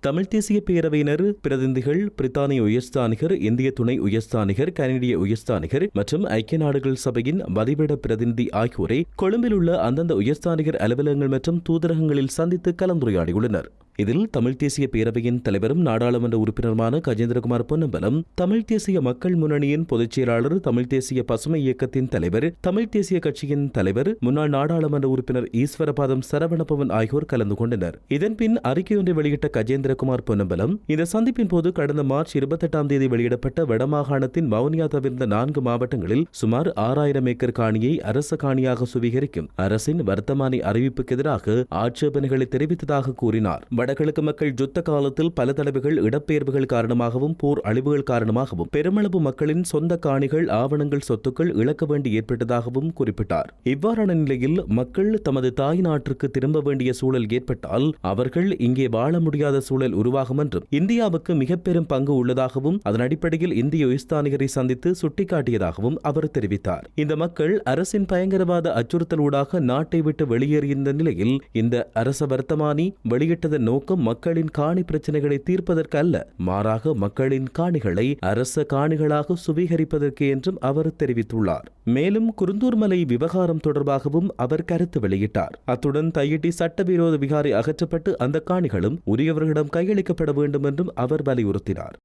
தமிழ் தேசிய பேரவையினர் பிரதிநிதிகள் பிரித்தானிய உயர்ஸ்தானிகர், இந்திய துணை உயர்ஸ்தானிகர், கனடிய உயர்ஸ்தானிகர் மற்றும் ஐக்கிய நாடுகள் சபையின் வதிவிட பிரதிநிதி ஆகியோரை கொழும்பில் உள்ள அந்தந்த உயர்ஸ்தானிகர் அலுவலகங்கள் மற்றும் தூதரகங்களில் சந்தித்து கலந்துரையாடியுள்ளனர். இதில் தமிழ் தேசிய பேரவையின் தலைவரும் நாடாளுமன்ற உறுப்பினருமான கஜேந்திரகுமார் பொன்னம்பலம், தமிழ் தேசிய மக்கள் முன்னணியின் பொதுச் செயலாளர், தமிழ் தேசிய பசுமை இயக்கத்தின் தலைவர், தமிழ் தேசிய கட்சியின் தலைவர், முன்னாள் நாடாளுமன்ற உறுப்பினர் ஈஸ்வரபாதம் சரவணபவன் ஆகியோர் கலந்து கொண்டனர். இதன்பின் அறிக்கையொன்றை வெளியிட்ட கஜேந்திரகுமார் பொன்னம்பலம், இந்த சந்திப்பின் போது கடந்த மார்ச் 28ஆம் தேதி வெளியிடப்பட்ட வடமாகாணத்தின் வவுனியா தவிர்ந்த 4 மாவட்டங்களில் சுமார் 6000 ஏக்கர் காணியை அரச காணியாக சுவீகரிக்கும் அரசின் வர்த்தமானி அறிவிப்புக்கு எதிராக ஆட்சேபனைகளை தெரிவித்ததாக கூறினார். வடகிழக்கு மக்கள் யுத்த காலத்தில் பல தடவைகள் இடப்பெயர்வுகள் காரணமாகவும் போர் அழிவுகள் காரணமாகவும் பெருமளவு மக்களின் சொந்த காணிகள், ஆவணங்கள், சொத்துக்கள் இழக்க வேண்டி ஏற்பட்டதாகவும் குறிப்பிட்டார். இவ்வாறான நிலையில் மக்கள் தமது தாய் நாட்டிற்கு திரும்ப வேண்டிய சூழல் ஏற்பட்டால் அவர்கள் இங்கே வாழ முடியாத சூழல் உருவாகும் என்றும், இந்தியாவுக்கு மிக பெரும் பங்கு உள்ளதாகவும், அதன் அடிப்படையில் இந்திய உயர்ஸ்தானிகரை சந்தித்து சுட்டிக்காட்டியதாகவும் அவர் தெரிவித்தார். இந்த மக்கள் அரசின் பயங்கரவாத அச்சுறுத்தலூடாக நாட்டை விட்டு வெளியேறியிருந்த நிலையில் இந்த அரச வர்த்தமானி வெளியிட்டதன் நோக்கம் மக்களின் காணி பிரச்சனைகளை தீர்ப்பதற்கு அல்ல, மாறாக மக்களின் காணிகளை அரச காணிகளாக சுவீகரிப்பதற்கு என்றும் அவர் தெரிவித்துள்ளார். மேலும் குருந்தூர்மலை விவகாரம் தொடர்பாகவும் அவர் கருத்து வெளியிட்டார். அத்துடன் தையிட்டி சட்டவிரோத விகாரை அகற்றப்பட்டு அந்த காணிகளும் உரியவர்களிடம் கையளிக்கப்பட வேண்டும் என்றும் அவர் வலியுறுத்தினார்.